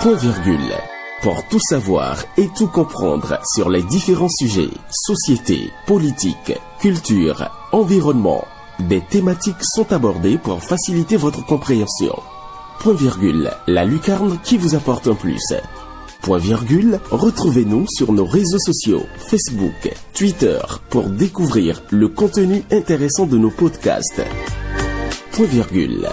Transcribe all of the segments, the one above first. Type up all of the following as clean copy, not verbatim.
Point virgule. Pour tout savoir et tout comprendre sur les différents sujets, société, politique, culture, environnement, des thématiques sont abordées pour faciliter votre compréhension. Point virgule, la lucarne qui vous apporte un plus. Point virgule, retrouvez-nous sur nos réseaux sociaux, Facebook, Twitter, pour découvrir le contenu intéressant de nos podcasts. Point virgule.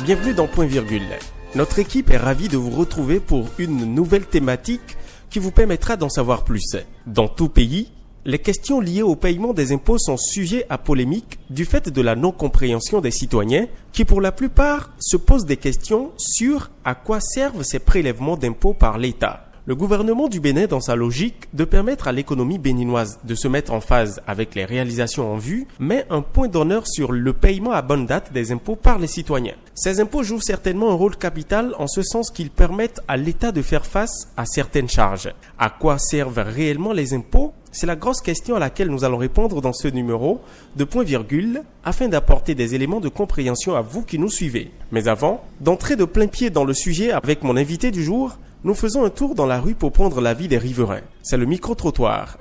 Bienvenue dans Point virgule. Notre équipe est ravie de vous retrouver pour une nouvelle thématique qui vous permettra d'en savoir plus. Dans tout pays, les questions liées au paiement des impôts sont sujets à polémique du fait de la non-compréhension des citoyens qui, pour la plupart, se posent des questions sur à quoi servent ces prélèvements d'impôts par l'État. Le gouvernement du Bénin, dans sa logique de permettre à l'économie béninoise de se mettre en phase avec les réalisations en vue, met un point d'honneur sur le paiement à bonne date des impôts par les citoyens. Ces impôts jouent certainement un rôle capital en ce sens qu'ils permettent à l'État de faire face à certaines charges. À quoi servent réellement les impôts ? C'est la grosse question à laquelle nous allons répondre dans ce numéro de Point virgule afin d'apporter des éléments de compréhension à vous qui nous suivez. Mais avant d'entrer de plein pied dans le sujet avec mon invité du jour, nous faisons un tour dans la rue pour prendre l'avis des riverains. C'est le micro-trottoir.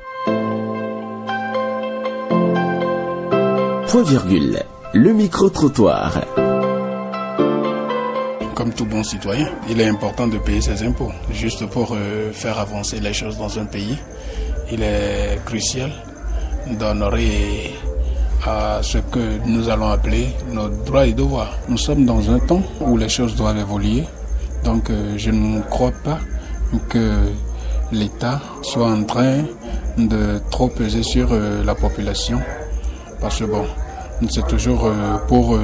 Point virgule, le micro-trottoir. Comme tout bon citoyen, il est important de payer ses impôts, juste pour faire avancer les choses dans un pays. Il est crucial d'honorer à ce que nous allons appeler nos droits et devoirs. Nous sommes dans un temps où les choses doivent évoluer. Donc je ne crois pas que l'État soit en train de trop peser sur la population. Parce que bon, c'est toujours pour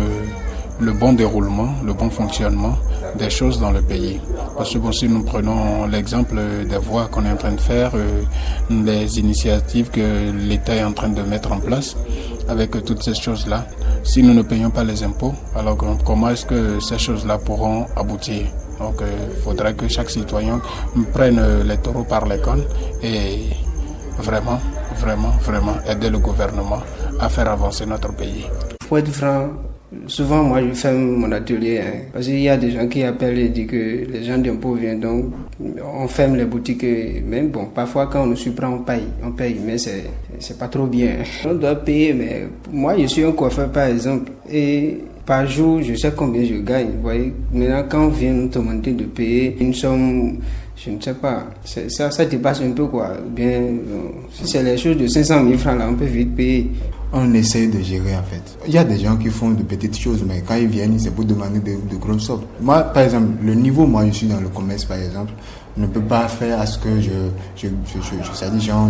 le bon déroulement, le bon fonctionnement des choses dans le pays. Parce que bon, si nous prenons l'exemple des voies qu'on est en train de faire, des initiatives que l'État est en train de mettre en place, avec toutes ces choses-là, si nous ne payons pas les impôts, alors comment est-ce que ces choses-là pourront aboutir ? Donc il faudra que chaque citoyen prenne les taureaux par les cornes et vraiment aider le gouvernement à faire avancer notre pays. Pour être franc, souvent moi je ferme mon atelier parce qu'il y a des gens qui appellent et disent que les gens d'impôts viennent, donc on ferme les boutiques. Même bon, parfois quand on nous surprend on paye, mais c'est pas trop bien. On doit payer, mais moi je suis un coiffeur par exemple et par jour, je sais combien je gagne. Vous voyez, maintenant, quand on vient nous demander de payer une somme, je ne sais pas, ça dépasse un peu quoi. Bien, si c'est les choses de 500 000 francs, là, on peut vite payer. On essaie de gérer en fait. Il y a des gens qui font de petites choses, mais quand ils viennent, c'est pour demander de grosses sommes. Moi, par exemple, le niveau, je suis dans le commerce, par exemple, ne peut pas faire à ce que je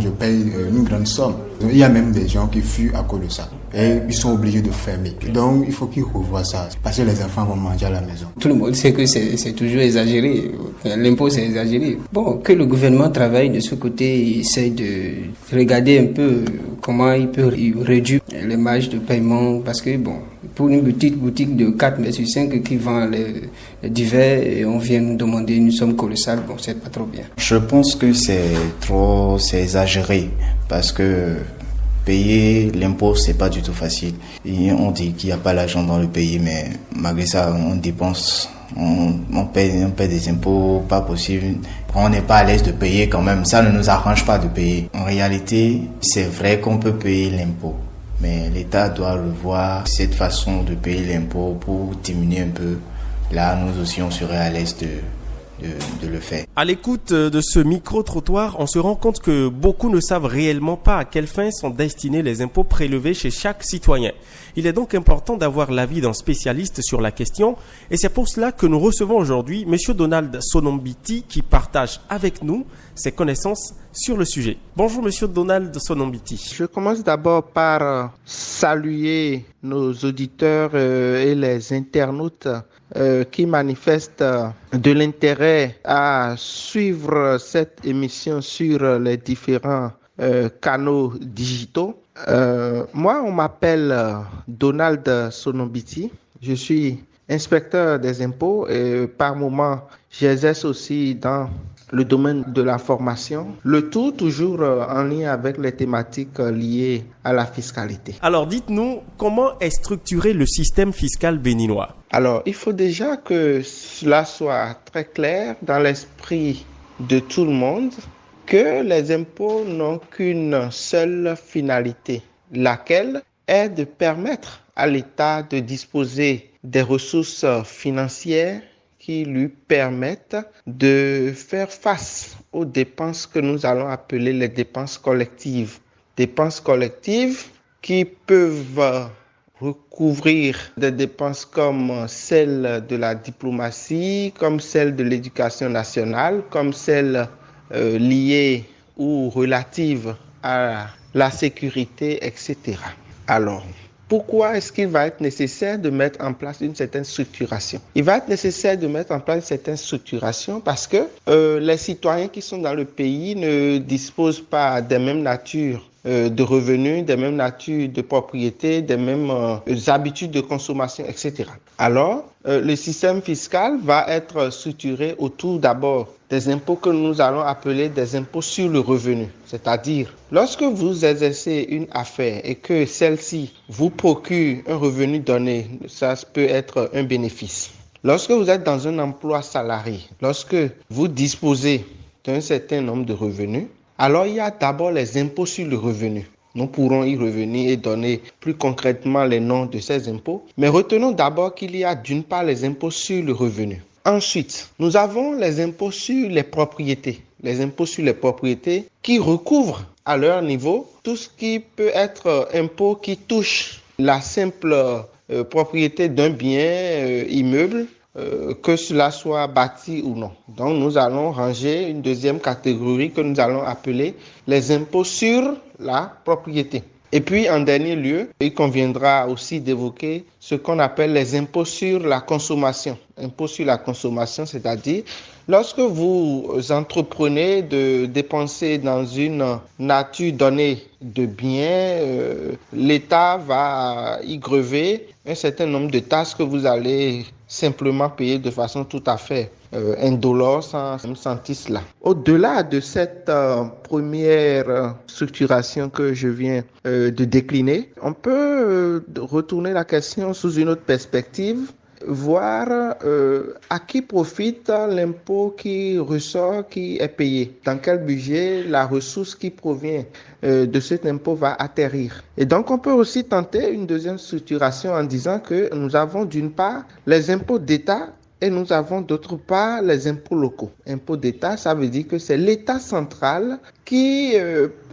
paye une grande somme. Il y a même des gens qui fuient à cause de ça. Et ils sont obligés de fermer. Donc, il faut qu'ils revoient ça. Parce que les enfants vont manger à la maison. Tout le monde sait que c'est toujours exagéré. L'impôt, c'est exagéré. Bon, que le gouvernement travaille de ce côté, il essaie de regarder un peu comment il peut réduire les marges de paiement. Parce que, bon, pour une petite boutique de 4 mètres sur 5 qui vend les divers et on vient nous demander une somme colossale, bon, c'est pas trop bien. Je pense que c'est exagéré parce que payer l'impôt, c'est pas du tout facile. Et on dit qu'il n'y a pas l'argent dans le pays, mais malgré ça, on dépense, on paye des impôts, pas possible. On n'est pas à l'aise de payer quand même, ça ne nous arrange pas de payer. En réalité, c'est vrai qu'on peut payer l'impôt, mais l'État doit revoir cette façon de payer l'impôt pour diminuer un peu. Là, nous aussi, on serait à l'aise de le faire. À l'écoute de ce micro-trottoir, on se rend compte que beaucoup ne savent réellement pas à quelle fin sont destinés les impôts prélevés chez chaque citoyen. Il est donc important d'avoir l'avis d'un spécialiste sur la question et c'est pour cela que nous recevons aujourd'hui M. Donald Sonombiti qui partage avec nous ses connaissances sur le sujet. Bonjour M. Donald Sonombiti. Je commence d'abord par saluer nos auditeurs et les internautes qui manifestent de l'intérêt à suivre cette émission sur les différents canaux digitaux. Moi, on m'appelle Donald Sonombiti. Je suis inspecteur des impôts et par moment, j'exerce aussi dans le domaine de la formation, le tout toujours en lien avec les thématiques liées à la fiscalité. Alors dites-nous, comment est structuré le système fiscal béninois? Alors, il faut déjà que cela soit très clair dans l'esprit de tout le monde que les impôts n'ont qu'une seule finalité, laquelle est de permettre à l'État de disposer des ressources financières qui lui permettent de faire face aux dépenses que nous allons appeler les dépenses collectives. Dépenses collectives qui peuvent recouvrir des dépenses comme celles de la diplomatie, comme celles de l'éducation nationale, comme celles liées ou relatives à la sécurité, etc. Alors, pourquoi est-ce qu'il va être nécessaire de mettre en place une certaine structuration? Il va être nécessaire de mettre en place une certaine structuration parce que les citoyens qui sont dans le pays ne disposent pas des mêmes natures de revenus, des mêmes natures de propriété, des mêmes habitudes de consommation, etc. Alors, le système fiscal va être structuré autour d'abord des impôts que nous allons appeler des impôts sur le revenu. C'est-à-dire, lorsque vous exercez une affaire et que celle-ci vous procure un revenu donné, ça peut être un bénéfice. Lorsque vous êtes dans un emploi salarié, lorsque vous disposez d'un certain nombre de revenus, alors il y a d'abord les impôts sur le revenu. Nous pourrons y revenir et donner plus concrètement les noms de ces impôts. Mais retenons d'abord qu'il y a d'une part les impôts sur le revenu. Ensuite, nous avons les impôts sur les propriétés. Les impôts sur les propriétés qui recouvrent à leur niveau tout ce qui peut être impôt qui touche la simple propriété d'un bien immeuble, que cela soit bâti ou non. Donc nous allons ranger une deuxième catégorie que nous allons appeler les impôts sur la propriété. Et puis en dernier lieu, il conviendra aussi d'évoquer ce qu'on appelle les impôts sur la consommation. Impôts sur la consommation, c'est-à-dire lorsque vous entreprenez de dépenser dans une nature donnée de biens, l'État va y grever un certain nombre de taxes que vous allez simplement payer de façon tout à fait indolore sans sentir cela. Au-delà de cette première structuration que je viens de décliner, on peut retourner la question sous une autre perspective, voir à qui profite l'impôt qui ressort, qui est payé, dans quel budget la ressource qui provient de cet impôt va atterrir. Et donc on peut aussi tenter une deuxième structuration en disant que nous avons d'une part les impôts d'État et nous avons d'autre part les impôts locaux. Impôts d'État, ça veut dire que c'est l'État central qui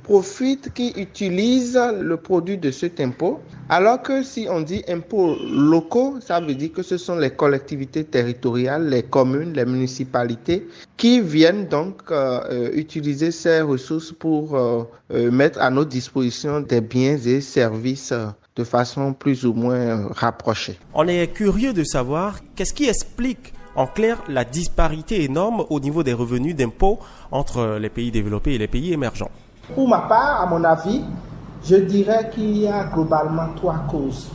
profite, qui utilise le produit de cet impôt, alors que si on dit impôts locaux, ça veut dire que ce sont les collectivités territoriales, les communes, les municipalités qui viennent donc utiliser ces ressources pour mettre à notre disposition des biens et services de façon plus ou moins rapprochée. On est curieux de savoir qu'est-ce qui explique en clair la disparité énorme au niveau des revenus d'impôts entre les pays développés et les pays émergents. Pour ma part, à mon avis, je dirais qu'il y a globalement trois causes.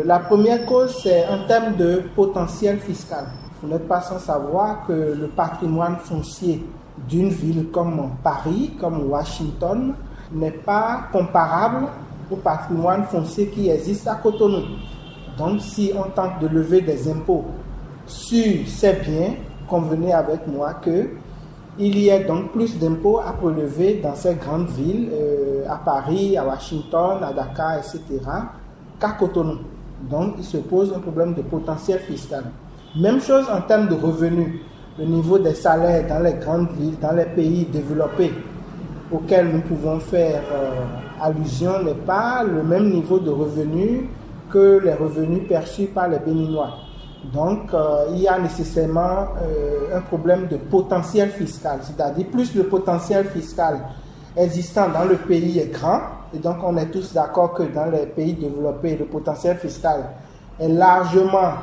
La première cause, c'est en termes de potentiel fiscal. Vous n'êtes pas sans savoir que le patrimoine foncier d'une ville comme Paris, comme Washington, n'est pas comparable au patrimoine foncier qui existe à Cotonou. Donc, si on tente de lever des impôts sur ces biens, convenez avec moi que il y a donc plus d'impôts à prélever dans ces grandes villes, à Paris, à Washington, à Dakar, etc., qu'à Cotonou. Donc, il se pose un problème de potentiel fiscal. Même chose en termes de revenus. Le niveau des salaires dans les grandes villes, dans les pays développés auxquels nous pouvons faire allusion n'est pas le même niveau de revenus que les revenus perçus par les Béninois. Donc, il y a nécessairement un problème de potentiel fiscal, c'est-à-dire plus le potentiel fiscal existant dans le pays est grand, et donc on est tous d'accord que dans les pays développés, le potentiel fiscal est largement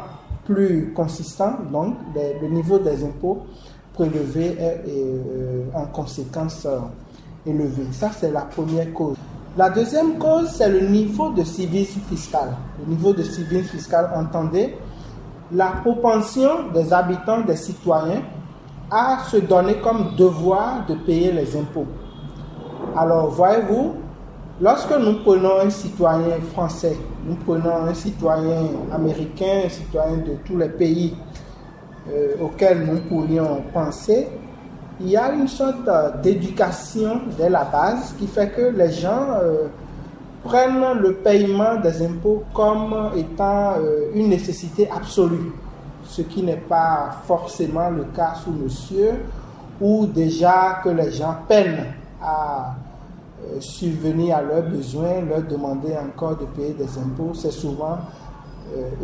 plus consistant, donc le niveau des impôts prélevés est en conséquence élevé. Ça, c'est la première cause. La deuxième cause, c'est le niveau de civisme fiscal. Le niveau de civisme fiscal, entendez, la propension des habitants, des citoyens, a se donné comme devoir de payer les impôts. Alors, voyez-vous, lorsque nous prenons un citoyen français, nous prenons un citoyen américain, un citoyen de tous les pays auxquels nous pourrions penser, il y a une sorte d'éducation dès la base qui fait que les gens prennent le paiement des impôts comme étant une nécessité absolue, ce qui n'est pas forcément le cas sous monsieur, où déjà que les gens peinent à subvenir à leurs besoins, leur demander encore de payer des impôts, c'est souvent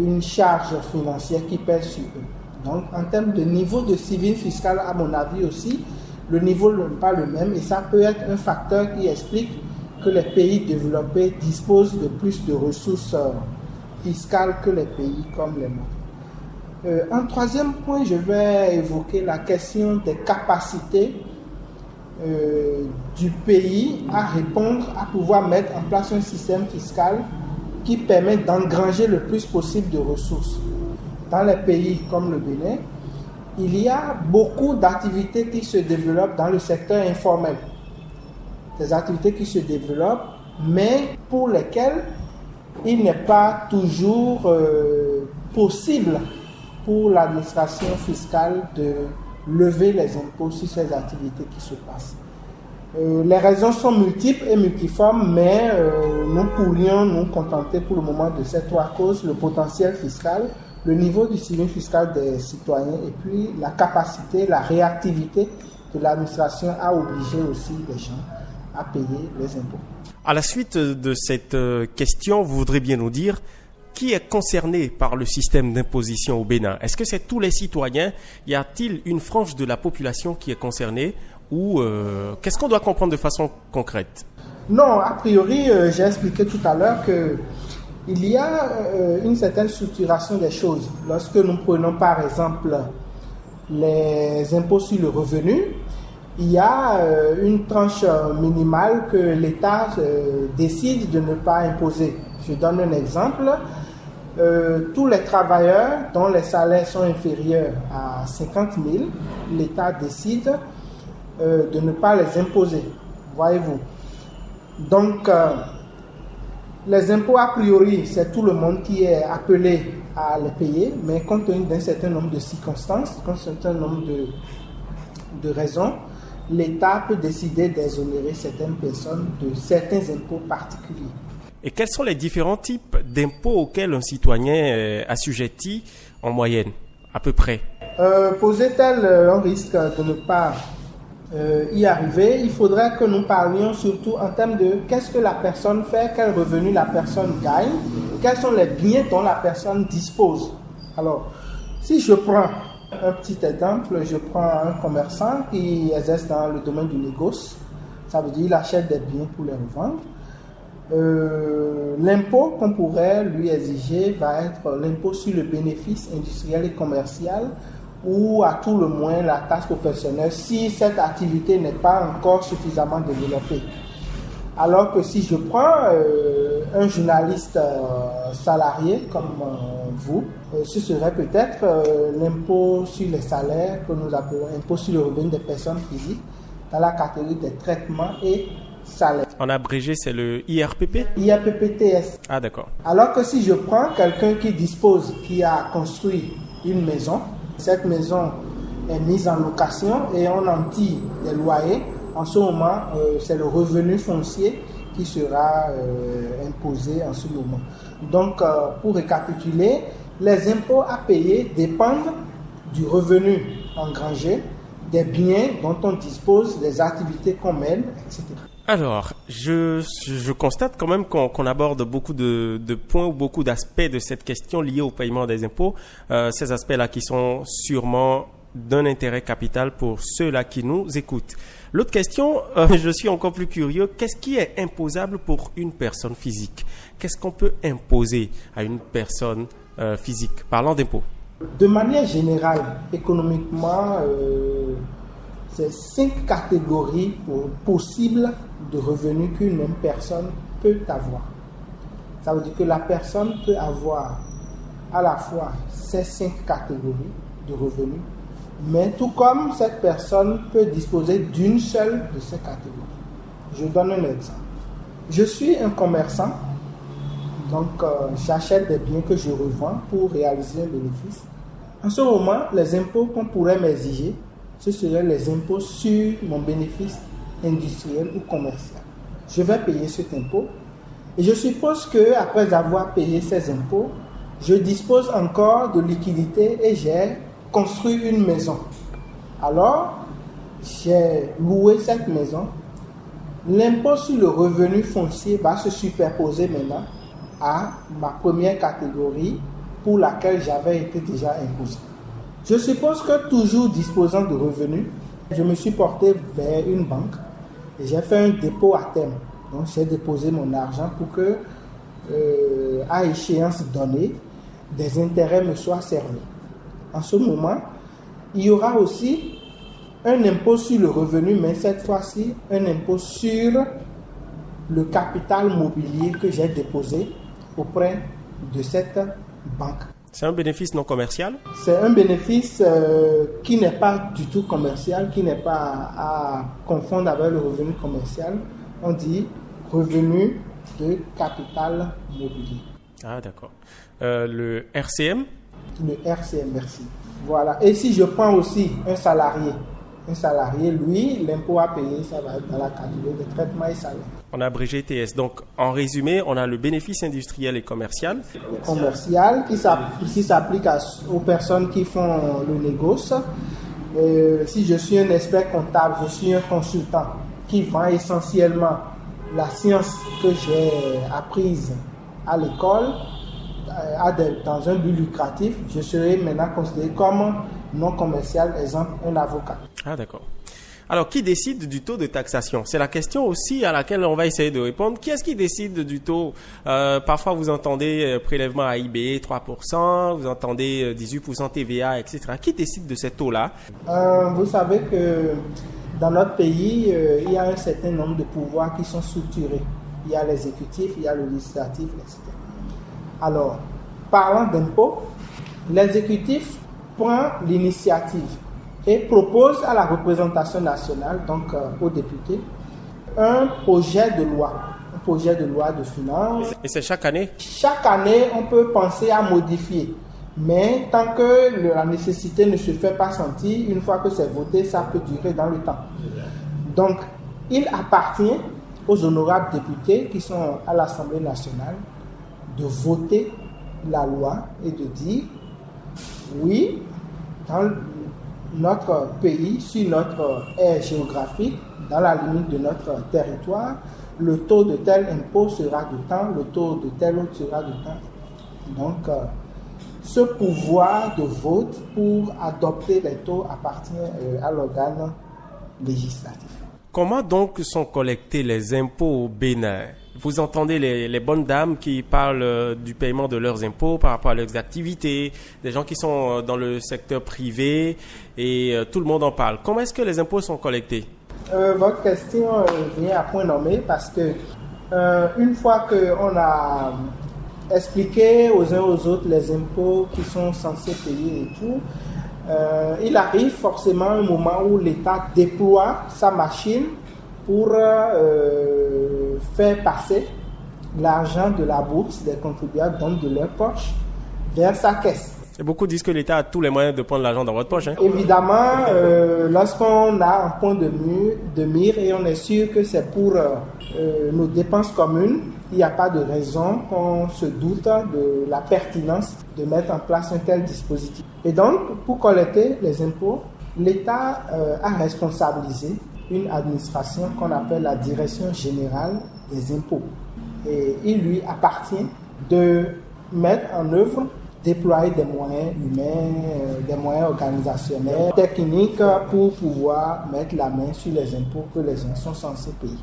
une charge financière qui pèse sur eux. Donc, en termes de niveau de civil fiscal, à mon avis aussi, le niveau n'est pas le même et ça peut être un facteur qui explique que les pays développés disposent de plus de ressources fiscales que les pays comme les nôtres. En troisième point, je vais évoquer la question des capacités du pays à répondre, à pouvoir mettre en place un système fiscal qui permet d'engranger le plus possible de ressources. Dans les pays comme le Bénin, il y a beaucoup d'activités qui se développent dans le secteur informel. Des activités qui se développent, mais pour lesquelles il n'est pas toujours possible pour l'administration fiscale de lever les impôts sur ces activités qui se passent. Les raisons sont multiples et multiformes, mais nous pourrions nous contenter pour le moment de ces trois causes: le potentiel fiscal, le niveau du civil fiscal des citoyens et puis la capacité, la réactivité de l'administration à obliger aussi les gens à payer les impôts. À la suite de cette question, vous voudrez bien nous dire qui est concerné par le système d'imposition au Bénin? Est-ce que c'est tous les citoyens? Y a-t-il une frange de la population qui est concernée? Ou qu'est-ce qu'on doit comprendre de façon concrète? Non, a priori, j'ai expliqué tout à l'heure que il y a une certaine structuration des choses. Lorsque nous prenons par exemple les impôts sur le revenu, il y a une tranche minimale que l'État décide de ne pas imposer. Je donne un exemple. Tous les travailleurs dont les salaires sont inférieurs à 50 000, l'État décide de ne pas les imposer. Voyez-vous. Donc, les impôts, a priori, c'est tout le monde qui est appelé à les payer, mais compte tenu d'un certain nombre de circonstances, d'un certain nombre de raisons, l'État peut décider d'exonérer certaines personnes de certains impôts particuliers. Et quels sont les différents types d'impôts auxquels un citoyen est assujetti en moyenne, à peu près? Posait-elle un risque de ne pas y arriver? Il faudrait que nous parlions surtout en termes de qu'est-ce que la personne fait, quel revenu la personne gagne, quels sont les biens dont la personne dispose. Alors, si je prends un petit exemple, je prends un commerçant qui exerce dans le domaine du négoce, ça veut dire qu'il achète des biens pour les revendre. L'impôt qu'on pourrait lui exiger va être l'impôt sur le bénéfice industriel et commercial, ou à tout le moins la taxe professionnelle si cette activité n'est pas encore suffisamment développée. Alors que si je prends un journaliste salarié comme vous, ce serait peut-être l'impôt sur les salaires que nous appelons impôt sur le revenu des personnes physiques dans la catégorie des traitements et salaires. En abrégé, c'est le IRPP? IRPP-TS. Ah, d'accord. Alors que si je prends quelqu'un qui dispose, qui a construit une maison, cette maison est mise en location et on en tire des loyers, en ce moment, c'est le revenu foncier qui sera imposé en ce moment. Donc, pour récapituler, les impôts à payer dépendent du revenu engrangé, des biens dont on dispose, des activités qu'on mène, etc. Alors, je constate quand même qu'on aborde beaucoup de points ou beaucoup d'aspects de cette question liée au paiement des impôts. Ces aspects-là qui sont sûrement d'un intérêt capital pour ceux-là qui nous écoutent. L'autre question, je suis encore plus curieux, qu'est-ce qui est imposable pour une personne physique? Qu'est-ce qu'on peut imposer à une personne physique? Parlant d'impôts. De manière générale, économiquement, c'est 5 catégories possibles de revenus qu'une même personne peut avoir. Ça veut dire que la personne peut avoir à la fois ces 5 catégories de revenus Mais tout comme cette personne peut disposer d'une seule de ces catégories. Je donne un exemple. Je suis un commerçant, donc j'achète des biens que je revends pour réaliser un bénéfice. En ce moment, les impôts qu'on pourrait m'exiger, ce seraient les impôts sur mon bénéfice industriel ou commercial. Je vais payer cet impôt et je suppose qu'après avoir payé ces impôts, je dispose encore de liquidités et j'ai construit une maison. Alors, j'ai loué cette maison. L'impôt sur le revenu foncier va se superposer maintenant à ma première catégorie pour laquelle j'avais été déjà imposé. Je suppose que toujours disposant de revenus, je me suis porté vers une banque et j'ai fait un dépôt à terme. Donc j'ai déposé mon argent pour que, à échéance donnée, des intérêts me soient servis. En ce moment, il y aura aussi un impôt sur le revenu, mais cette fois-ci, un impôt sur le capital mobilier que j'ai déposé auprès de cette banque. C'est un bénéfice non commercial? C'est un bénéfice qui n'est pas du tout commercial, qui n'est pas à confondre avec le revenu commercial. On dit revenu de capital mobilier. Ah, d'accord. Le RCM? Le RCM, merci. Voilà. Et si je prends aussi un salarié, lui, l'impôt à payer, ça va être dans la catégorie de traitement et salaire. On a abrégé TS. Donc, en résumé, on a le bénéfice industriel et commercial. Commercial qui s'applique aux personnes qui font le négoce. Si je suis un expert comptable, je suis un consultant qui vend essentiellement la science que j'ai apprise à l'école, dans un but lucratif, je serai maintenant considéré comme non commercial, exemple un avocat. Ah, d'accord. Alors, qui décide du taux de taxation? C'est la question aussi à laquelle on va essayer de répondre. Qui est-ce qui décide du taux? Parfois, vous entendez prélèvement AIB 3%, vous entendez 18% TVA, etc. Qui décide de ces taux-là? Vous savez que dans notre pays, il y a un certain nombre de pouvoirs qui sont structurés. Il y a l'exécutif, il y a le législatif, etc. Alors, parlant d'impôts, l'exécutif prend l'initiative et propose à la représentation nationale, donc aux députés, un projet de loi de finances. Et c'est chaque année? Chaque année, on peut penser à modifier. Mais tant que la nécessité ne se fait pas sentir, une fois que c'est voté, ça peut durer dans le temps. Donc, il appartient aux honorables députés qui sont à l'Assemblée nationale de voter la loi et de dire oui, dans notre pays, sur notre aire géographique, dans la limite de notre territoire, le taux de tel impôt sera de temps, le taux de tel autre sera de temps. Donc, ce pouvoir de vote pour adopter les taux appartient à l'organe législatif. Comment donc sont collectés les impôts au Bénin? Vous entendez les bonnes dames qui parlent du paiement de leurs impôts par rapport à leurs activités, des gens qui sont dans le secteur privé et tout le monde en parle. Comment est-ce que les impôts sont collectés? Votre question vient à point nommé parce que une fois qu'on a expliqué aux uns aux autres les impôts qu'ils sont censés payer et tout, il arrive forcément un moment où l'État déploie sa machine pour faire passer l'argent de la bourse des contribuables, donc de leur poche, vers sa caisse. Et beaucoup disent que l'État a tous les moyens de prendre l'argent dans votre poche. Hein? Évidemment, lorsqu'on a un point de mire et on est sûr que c'est pour nos dépenses communes, il n'y a pas de raison qu'on se doute de la pertinence de mettre en place un tel dispositif. Et donc, pour collecter les impôts, l'État a responsabilisé une administration qu'on appelle la Direction générale des impôts. Et il lui appartient de mettre en œuvre, déployer des moyens humains, des moyens organisationnels, techniques pour pouvoir mettre la main sur les impôts que les gens sont censés payer.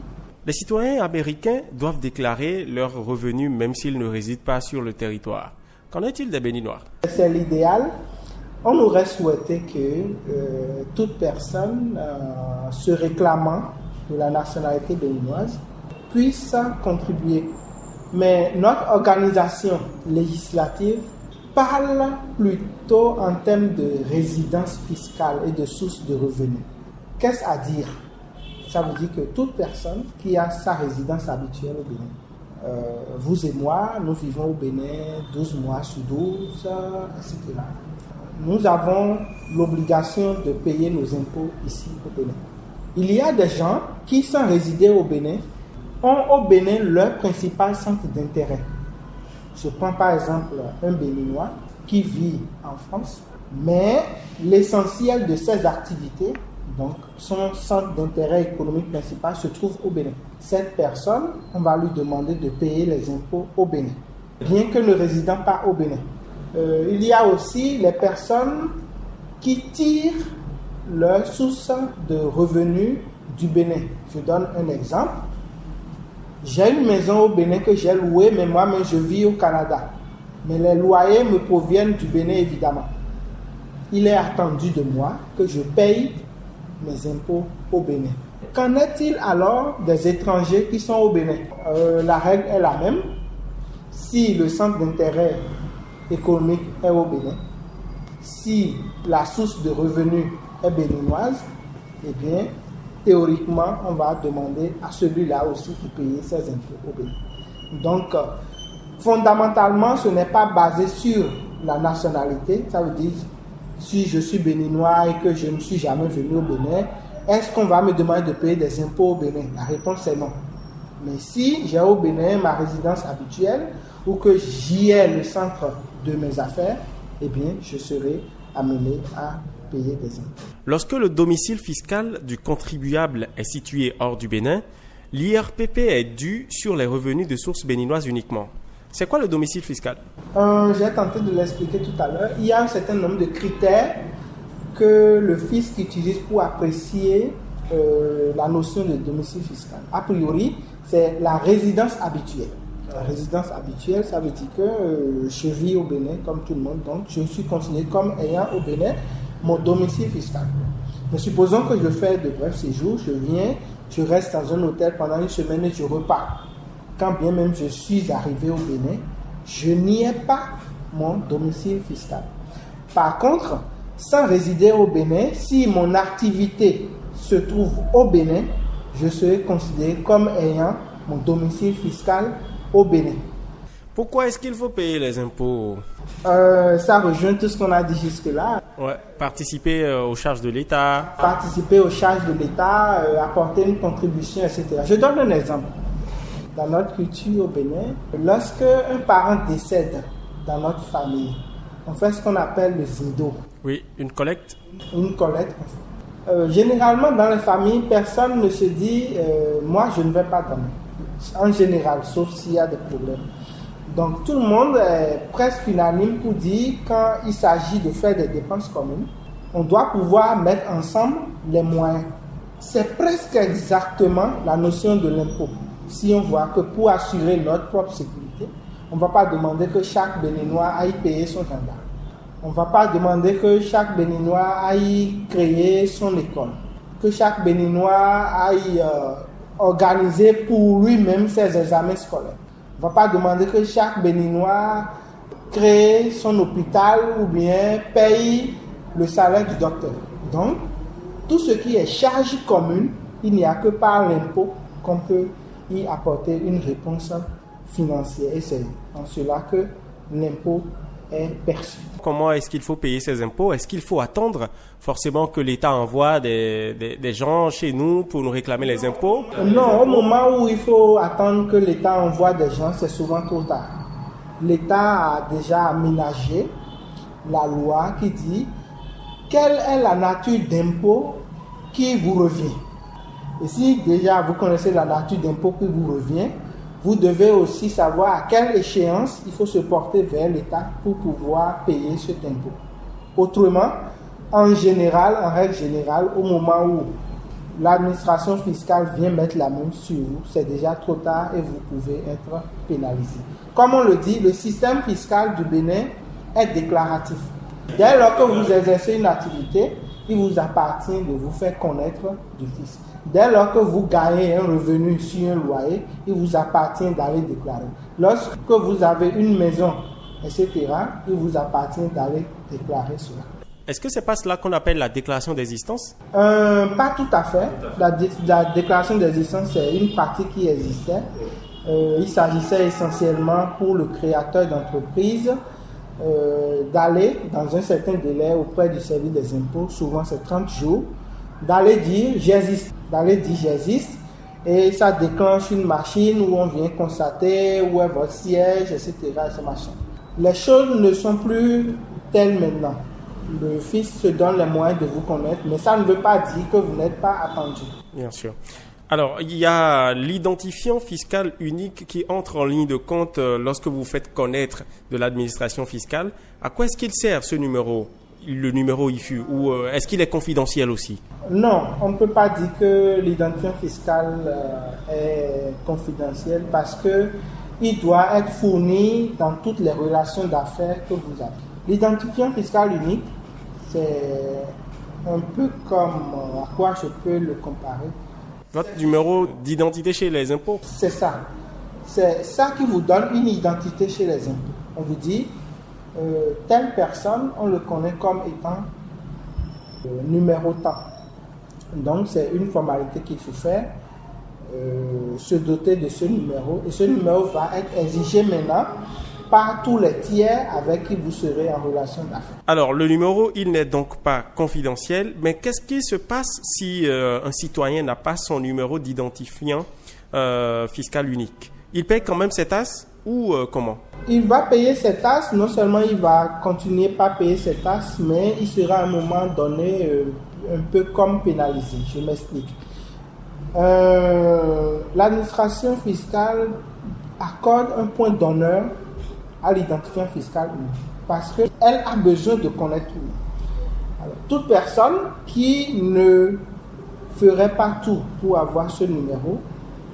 Les citoyens américains doivent déclarer leurs revenus même s'ils ne résident pas sur le territoire. Qu'en est-il des Béninois? C'est l'idéal. On aurait souhaité que toute personne se réclamant de la nationalité béninoise puisse contribuer. Mais notre organisation législative parle plutôt en termes de résidence fiscale et de source de revenus. Qu'est-ce à dire? Ça veut dire que toute personne qui a sa résidence habituelle au Bénin, vous et moi, nous vivons au Bénin 12 mois sur 12, etc. Nous avons l'obligation de payer nos impôts ici au Bénin. Il y a des gens qui, sans résider au Bénin, ont au Bénin leur principal centre d'intérêt. Je prends par exemple un Béninois qui vit en France, mais l'essentiel de ses activités, donc son centre d'intérêt économique principal, se trouve au Bénin. Cette personne, on va lui demander de payer les impôts au Bénin, bien que ne résidant pas au Bénin. Il y a aussi les personnes qui tirent leur source de revenus du Bénin. Je donne un exemple. J'ai une maison au Bénin que j'ai louée, mais moi-même je vis au Canada. Mais les loyers me proviennent du Bénin, évidemment. Il est attendu de moi que je paye mes impôts au Bénin. Qu'en est-il alors des étrangers qui sont au Bénin? La règle est la même. Si le centre d'intérêt économique est au Bénin, si la source de revenus est béninoise, eh bien, théoriquement, on va demander à celui-là aussi de payer ses impôts au Bénin. Donc, fondamentalement, ce n'est pas basé sur la nationalité. Ça veut dire, si je suis béninois et que je ne suis jamais venu au Bénin, est-ce qu'on va me demander de payer des impôts au Bénin? La réponse est non. Mais si j'ai au Bénin ma résidence habituelle ou que j'y ai le centre de mes affaires, eh bien, je serai amené à payer des impôts. Lorsque le domicile fiscal du contribuable est situé hors du Bénin, l'IRPP est dû sur les revenus de source béninoise uniquement. C'est quoi le domicile fiscal? J'ai tenté de l'expliquer tout à l'heure. Il y a un certain nombre de critères que le fisc utilise pour apprécier la notion de domicile fiscal. A priori, c'est la résidence habituelle. La résidence habituelle, ça veut dire que je vis au Bénin comme tout le monde, donc je suis considéré comme ayant au Bénin mon domicile fiscal. Mais supposons que je fais de brefs séjours, je viens, je reste dans un hôtel pendant une semaine et je repars. Quand bien même je suis arrivé au Bénin, je n'y ai pas mon domicile fiscal. Par contre, sans résider au Bénin, si mon activité se trouve au Bénin, je serai considéré comme ayant mon domicile fiscal au Bénin. Pourquoi est-ce qu'il faut payer les impôts? Ça rejoint tout ce qu'on a dit jusque-là. Ouais, participer aux charges de l'État. Participer aux charges de l'État, apporter une contribution, etc. Je donne un exemple. Dans notre culture au Bénin, lorsque un parent décède dans notre famille, on fait ce qu'on appelle le zindo. Oui, une collecte. Une collecte. Généralement, dans les familles, personne ne se dit moi, je ne vais pas donner. En général, sauf s'il y a des problèmes. Donc, tout le monde est presque unanime pour dire quand il s'agit de faire des dépenses communes, on doit pouvoir mettre ensemble les moyens. C'est presque exactement la notion de l'impôt. Si on voit que pour assurer notre propre sécurité, on ne va pas demander que chaque Béninois aille payer son gendarme. On ne va pas demander que chaque Béninois aille créer son école. Que chaque Béninois aille organiser pour lui-même ses examens scolaires. On ne va pas demander que chaque Béninois crée son hôpital ou bien paye le salaire du docteur. Donc, tout ce qui est charge commune, il n'y a que par l'impôt qu'on peut y apporter une réponse financière. Et c'est en cela que l'impôt est perçu. Comment est-ce qu'il faut payer ces impôts? Est-ce qu'il faut attendre forcément que l'État envoie des gens chez nous pour nous réclamer les impôts? Non, au moment où il faut attendre que l'État envoie des gens, c'est souvent trop tard. L'État a déjà aménagé la loi qui dit quelle est la nature d'impôt qui vous revient. Et si déjà vous connaissez la nature d'impôt qui vous revient, vous devez aussi savoir à quelle échéance il faut se porter vers l'État pour pouvoir payer cet impôt. Autrement, en général, en règle générale, au moment où l'administration fiscale vient mettre la main sur vous, c'est déjà trop tard et vous pouvez être pénalisé. Comme on le dit, le système fiscal du Bénin est déclaratif. Dès lors que vous exercez une activité, il vous appartient de vous faire connaître du fisc. Dès lors que vous gagnez un revenu sur un loyer, il vous appartient d'aller déclarer. Lorsque vous avez une maison etc., il vous appartient d'aller déclarer cela. Est-ce que c'est pas cela qu'on appelle la déclaration d'existence? Pas tout à fait. La déclaration d'existence, c'est une partie qui existait. Il s'agissait essentiellement pour le créateur d'entreprise d'aller dans un certain délai auprès du service des impôts, souvent c'est 30 jours, d'aller dire j'existe, et ça déclenche une machine où on vient constater où est votre siège, etc. Et ce machin. Les choses ne sont plus telles maintenant. Le fisc se donne les moyens de vous connaître, mais ça ne veut pas dire que vous n'êtes pas attendu. Bien sûr. Alors, il y a l'identifiant fiscal unique qui entre en ligne de compte lorsque vous faites connaître de l'administration fiscale. À quoi est-ce qu'il sert ce numéro, le numéro IFU, ou est-ce qu'il est confidentiel aussi? Non, on ne peut pas dire que l'identifiant fiscal est confidentiel parce que il doit être fourni dans toutes les relations d'affaires que vous avez. L'identifiant fiscal unique, c'est un peu comme à quoi je peux le comparer. Votre numéro d'identité chez les impôts? C'est ça. C'est ça qui vous donne une identité chez les impôts. On vous dit, telle personne, on le connaît comme étant numéro tant. Donc, c'est une formalité qu'il faut faire, se doter de ce numéro. Et ce numéro va être exigé maintenant par tous les tiers avec qui vous serez en relation d'affaires. Alors, le numéro, il n'est donc pas confidentiel, mais qu'est-ce qui se passe si un citoyen n'a pas son numéro d'identifiant fiscal unique? Il paye quand même ses taxes ou comment? Il va payer ses taxes, non seulement il va continuer par payer ses taxes, mais il sera à un moment donné un peu comme pénalisé. Je m'explique. L'administration fiscale accorde un point d'honneur à l'identifiant fiscal unique parce qu'elle a besoin de connaître tout. Alors, toute personne qui ne ferait pas tout pour avoir ce numéro,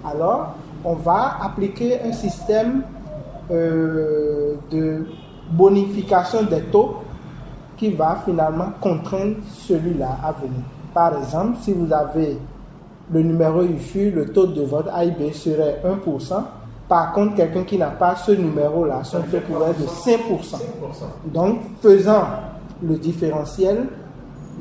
alors on va appliquer un système de bonification des taux qui va finalement contraindre celui-là à venir. Par exemple, si vous avez le numéro IFU, le taux de votre AIB serait 1%. Par contre, quelqu'un qui n'a pas ce numéro-là, son taux pourrait être de 5%. Donc, faisant le différentiel,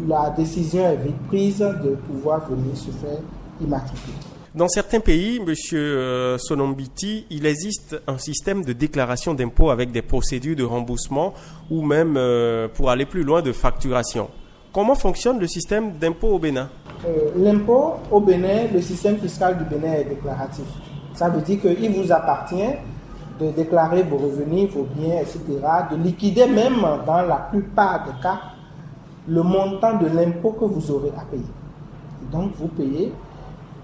la décision est vite prise de pouvoir venir se faire immatriculer. Dans certains pays, Monsieur Sonombiti, il existe un système de déclaration d'impôt avec des procédures de remboursement ou même, pour aller plus loin, de facturation. Comment fonctionne le système d'impôt au Bénin? L'impôt au Bénin, le système fiscal du Bénin est déclaratif. Ça veut dire qu'il vous appartient de déclarer vos revenus, vos biens, etc., de liquider même, dans la plupart des cas, le montant de l'impôt que vous aurez à payer. Et donc, vous payez.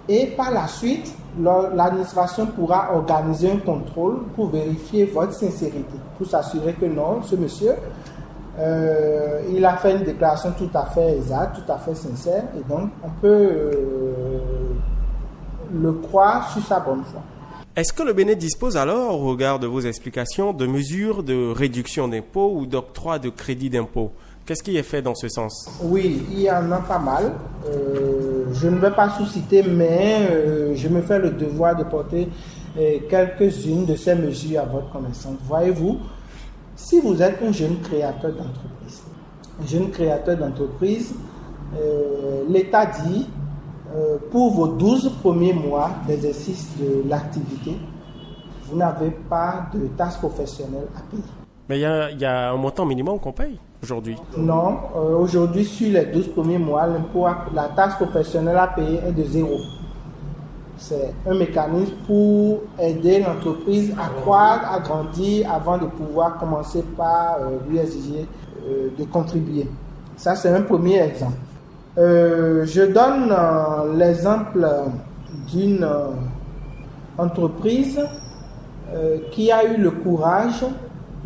Et par la suite, l'administration pourra organiser un contrôle pour vérifier votre sincérité, pour s'assurer que non, ce monsieur, il a fait une déclaration tout à fait exacte, tout à fait sincère, et donc on peut le croire sur sa bonne foi. Est-ce que le Bénin dispose alors, au regard de vos explications, de mesures de réduction d'impôts ou d'octroi de crédit d'impôt? Qu'est-ce qui est fait dans ce sens? Oui, il y en a pas mal. Je ne vais pas sous-citer, mais je me fais le devoir de porter quelques-unes de ces mesures à votre connaissance. Voyez-vous, si vous êtes un jeune créateur d'entreprise, l'État dit, pour vos 12 premiers mois d'exercice de l'activité, vous n'avez pas de taxe professionnelle à payer. Mais il y a un montant minimum qu'on paye aujourd'hui? Non, aujourd'hui, sur les 12 premiers mois, la taxe professionnelle à payer est de 0. C'est un mécanisme pour aider l'entreprise à croître, à grandir, avant de pouvoir commencer par lui exiger de contribuer. Ça, c'est un premier exemple. Je donne l'exemple d'une entreprise qui a eu le courage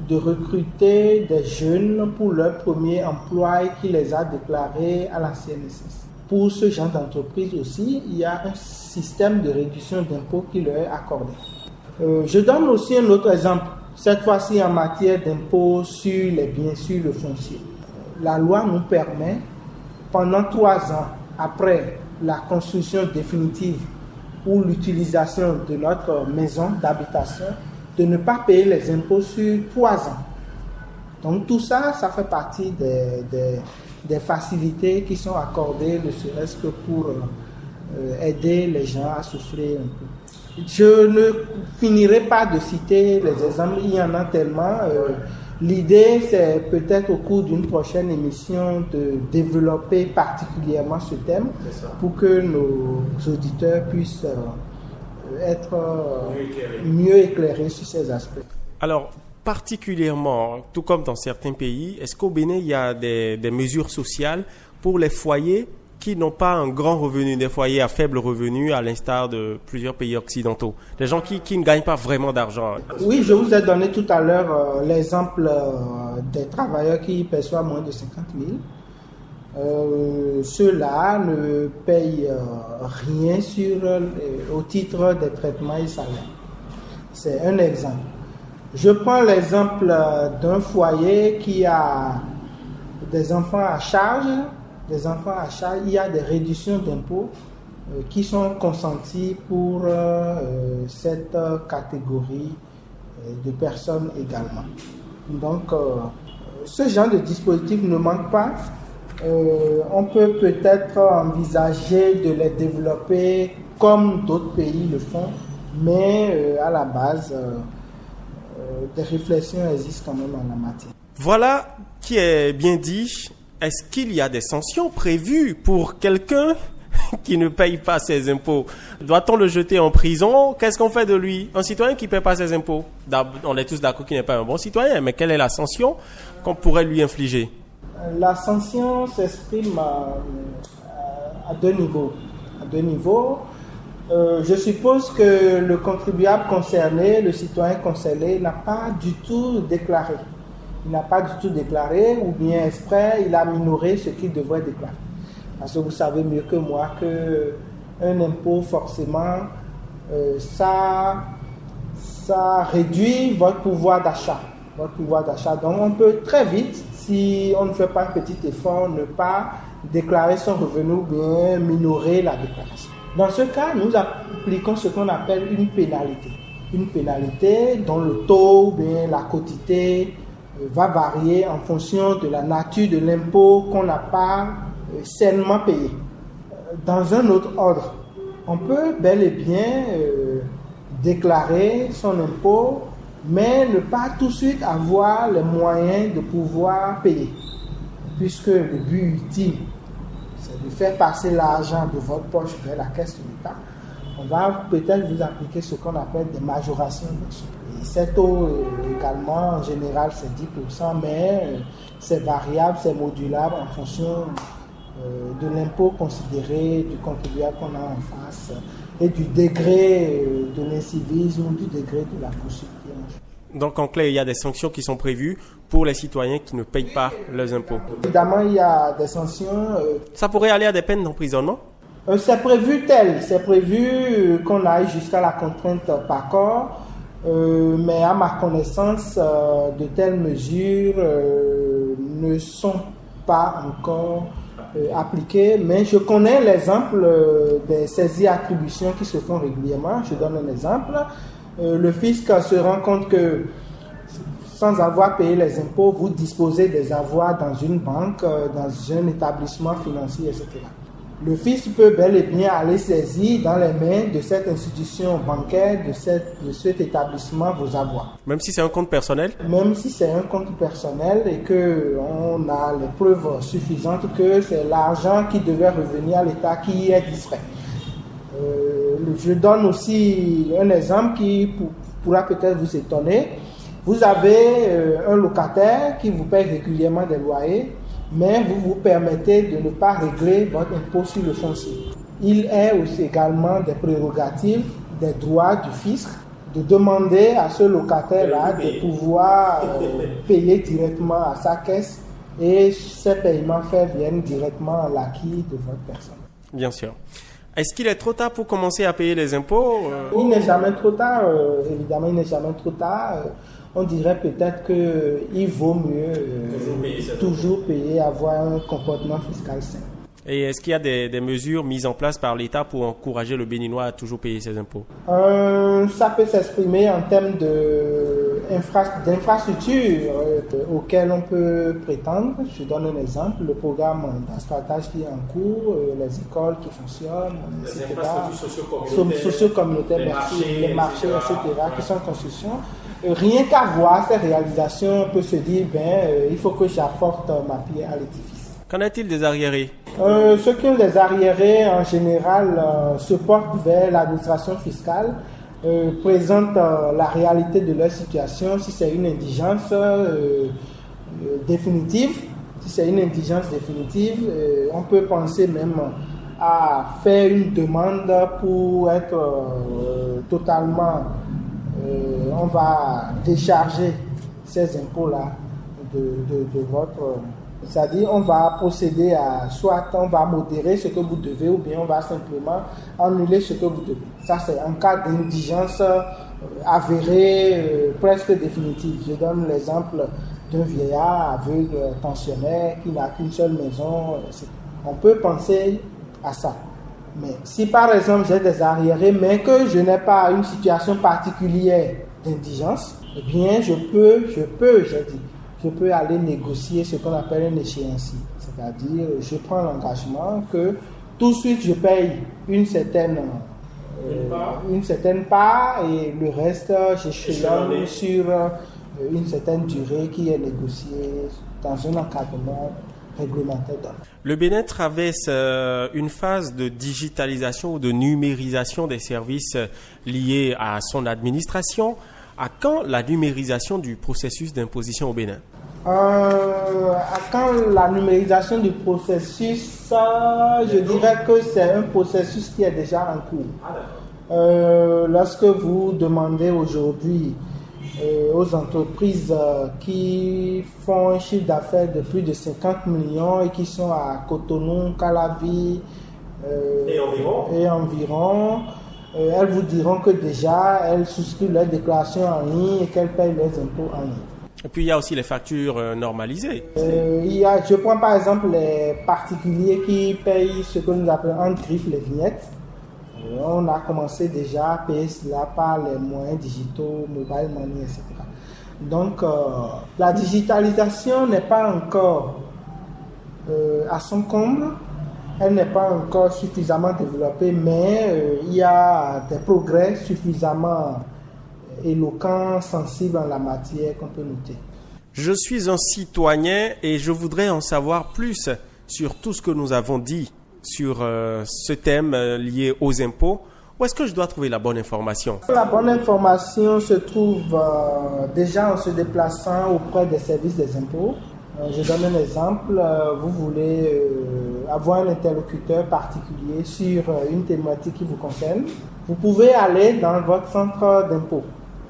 de recruter des jeunes pour leur premier emploi et qui les a déclarés à la CNSS. Pour ce genre d'entreprise aussi, il y a un système de réduction d'impôts qui leur est accordé. Je donne aussi un autre exemple, cette fois-ci en matière d'impôts sur les biens, sur le foncier. La loi nous permet, pendant 3 ans après la construction définitive ou l'utilisation de notre maison d'habitation, de ne pas payer les impôts sur 3 ans. Donc tout ça, ça fait partie des facilités qui sont accordées, ne serait-ce que pour aider les gens à souffler un peu. Je ne finirai pas de citer les exemples, il y en a tellement. L'idée, c'est peut-être au cours d'une prochaine émission de développer particulièrement ce thème pour que nos auditeurs puissent être mieux éclairés sur ces aspects. Alors, particulièrement, tout comme dans certains pays, est-ce qu'au Bénin, il y a des mesures sociales pour les foyers qui n'ont pas un grand revenu, des foyers à faible revenu, à l'instar de plusieurs pays occidentaux, des gens qui ne gagnent pas vraiment d'argent? Oui, je vous ai donné tout à l'heure l'exemple des travailleurs qui perçoivent moins de 50 000. Ceux-là ne payent rien au titre des traitements et salaires. C'est un exemple. Je prends l'exemple d'un foyer qui a des enfants à charge. Il y a des réductions d'impôts qui sont consenties pour cette catégorie de personnes également. Donc, ce genre de dispositif ne manque pas. On peut peut-être envisager de les développer comme d'autres pays le font, mais à la base, des réflexions existent quand même en la matière. Voilà qui est bien dit. Est-ce qu'il y a des sanctions prévues pour quelqu'un qui ne paye pas ses impôts? Doit-on le jeter en prison? Qu'est-ce qu'on fait de lui? Un citoyen qui ne paye pas ses impôts? On est tous d'accord qu'il n'est pas un bon citoyen, mais quelle est la sanction qu'on pourrait lui infliger? La sanction s'exprime à deux niveaux. Je suppose que le contribuable concerné, le citoyen concerné, n'a pas du tout déclaré. Il n'a pas du tout déclaré, ou bien exprès, il a minoré ce qu'il devrait déclarer. Parce que vous savez mieux que moi qu'un impôt, forcément, ça réduit votre pouvoir d'achat. Donc on peut très vite, si on ne fait pas un petit effort, ne pas déclarer son revenu ou bien minorer la déclaration. Dans ce cas, nous appliquons ce qu'on appelle une pénalité. Une pénalité dont le taux ou bien la quotité va varier en fonction de la nature de l'impôt qu'on n'a pas sainement payé. Dans un autre ordre, on peut bel et bien déclarer son impôt, mais ne pas tout de suite avoir les moyens de pouvoir payer, puisque le but ultime, c'est de faire passer l'argent de votre poche vers la caisse de l'État. On va peut-être vous appliquer ce qu'on appelle des majorations d'impôt. Ces taux également, en général, c'est 10%, mais c'est variable, c'est modulable en fonction de l'impôt considéré, du contribuable qu'on a en face et du degré de l'incivisme ou du degré de la poursuite. Donc, en clair, il y a des sanctions qui sont prévues pour les citoyens qui ne payent pas leurs impôts. Évidemment, il y a des sanctions. Ça pourrait aller à des peines d'emprisonnement? C'est prévu qu'on aille jusqu'à la contrainte par corps. Mais à ma connaissance, de telles mesures ne sont pas encore appliquées. Mais je connais l'exemple des saisies-attributions qui se font régulièrement. Je donne un exemple. Le fisc se rend compte que sans avoir payé les impôts, vous disposez des avoirs dans une banque, dans un établissement financier, etc. Le fisc peut bel et bien aller saisir dans les mains de cette institution bancaire, de cet établissement, vos avoirs. Même si c'est un compte personnel? Même si c'est un compte personnel et qu'on a les preuves suffisantes que c'est l'argent qui devait revenir à l'État qui est distrait. Je donne aussi un exemple qui pourra peut-être vous étonner. Vous avez un locataire qui vous paye régulièrement des loyers, mais vous vous permettez de ne pas régler votre impôt sur le foncier. Il est aussi également des prérogatives, des droits du fisc, de demander à ce locataire-là de pouvoir payer directement à sa caisse et ces paiements faits viennent directement à l'acquis de votre personne. Bien sûr. Est-ce qu'il est trop tard pour commencer à payer les impôts? Il n'est jamais trop tard, évidemment, il n'est jamais trop tard. On dirait peut-être qu'il vaut mieux toujours payer, avoir un comportement fiscal sain. Et est-ce qu'il y a des mesures mises en place par l'État pour encourager le Béninois à toujours payer ses impôts? Ça peut s'exprimer en termes d'infrastructures auxquelles on peut prétendre. Je donne un exemple, le programme d'asphaltage qui est en cours, les écoles qui fonctionnent, etc. Socio-communautaires, les marchés, etc., qui sont en construction. Rien qu'à voir ces réalisations, on peut se dire, il faut que j'apporte ma pierre à l'édifice. Qu'en est-il des arriérés? Ceux qui ont des arriérés, en général, se portent vers l'administration fiscale, présentent la réalité de leur situation. Si c'est une indigence définitive, on peut penser même à faire une demande pour être totalement... on va décharger ces impôts-là de votre... C'est-à-dire, on va procéder à soit on va modérer ce que vous devez ou bien on va simplement annuler ce que vous devez. Ça, c'est un cas d'indigence avérée, presque définitive. Je donne l'exemple d'un vieillard aveugle pensionnaire qui n'a qu'une seule maison. On peut penser à ça. Mais si par exemple j'ai des arriérés, mais que je n'ai pas une situation particulière d'indigence, eh bien je peux aller négocier ce qu'on appelle un échéancier. C'est-à-dire, je prends l'engagement que tout de suite je paye une certaine part et le reste j'échelonne sur une certaine durée qui est négociée dans un encadrement réglementaire. Le Bénin traverse une phase de digitalisation ou de numérisation des services liés à son administration. À quand la numérisation du processus d'imposition au Bénin? À quand la numérisation du processus, je dirais que c'est un processus qui est déjà en cours. Lorsque vous demandez aujourd'hui aux entreprises qui font un chiffre d'affaires de plus de 50 millions et qui sont à Cotonou, Calavi et environ, elles vous diront que déjà elles souscrivent leurs déclarations en ligne et qu'elles payent leurs impôts en ligne. Et puis il y a aussi les factures normalisées. Je prends par exemple les particuliers qui payent ce que nous appelons en griffe les vignettes. On a commencé déjà à payer cela par les moyens digitaux, mobile money, etc. Donc la digitalisation n'est pas encore à son comble. Elle n'est pas encore suffisamment développée, mais il y a des progrès suffisamment éloquents, sensibles en la matière qu'on peut noter. Je suis un citoyen et je voudrais en savoir plus sur tout ce que nous avons dit sur ce thème lié aux impôts. Où est-ce que je dois trouver la bonne information? La bonne information se trouve déjà en se déplaçant auprès des services des impôts. Je donne un exemple. Vous voulez avoir un interlocuteur particulier sur une thématique qui vous concerne. Vous pouvez aller dans votre centre d'impôt.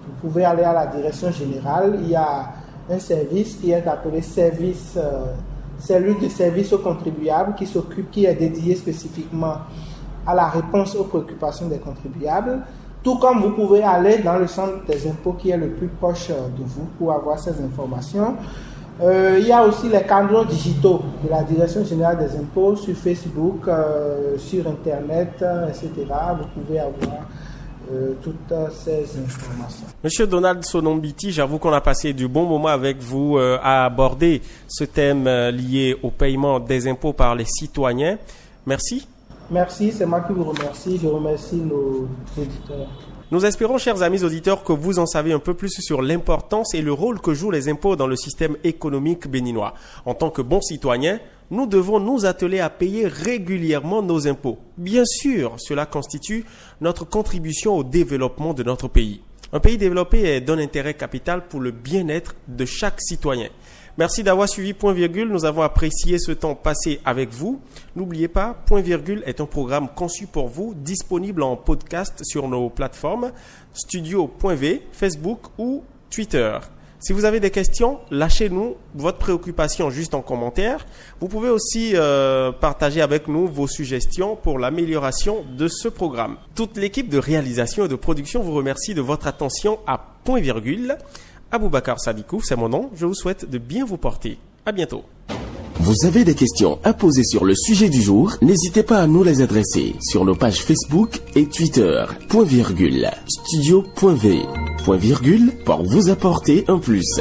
Vous pouvez aller à la direction générale. Il y a un service qui est appelé cellule de service aux contribuables qui est dédié spécifiquement à la réponse aux préoccupations des contribuables. Tout comme vous pouvez aller dans le centre des impôts qui est le plus proche de vous pour avoir ces informations. Il y a aussi les canaux digitaux de la Direction générale des impôts sur Facebook, sur Internet, etc. Vous pouvez avoir toutes ces informations. Monsieur Donald Sonombiti, j'avoue qu'on a passé du bon moment avec vous à aborder ce thème lié au paiement des impôts par les citoyens. Merci. Merci, c'est moi qui vous remercie. Je remercie nos auditeurs. Nous espérons, chers amis auditeurs, que vous en savez un peu plus sur l'importance et le rôle que jouent les impôts dans le système économique béninois. En tant que bons citoyens, nous devons nous atteler à payer régulièrement nos impôts. Bien sûr, cela constitue notre contribution au développement de notre pays. Un pays développé est d'un intérêt capital pour le bien-être de chaque citoyen. Merci d'avoir suivi Point Virgule. Nous avons apprécié ce temps passé avec vous. N'oubliez pas, Point Virgule est un programme conçu pour vous, disponible en podcast sur nos plateformes Studio.v, Facebook ou Twitter. Si vous avez des questions, lâchez-nous votre préoccupation juste en commentaire. Vous pouvez aussi partager avec nous vos suggestions pour l'amélioration de ce programme. Toute l'équipe de réalisation et de production vous remercie de votre attention à Point Virgule. Aboubacar Sadikou, c'est mon nom. Je vous souhaite de bien vous porter. À bientôt. Vous avez des questions à poser sur le sujet du jour? N'hésitez pas à nous les adresser sur nos pages Facebook et Twitter. Point Virgule, Studio.v. Point Virgule pour vous apporter un plus.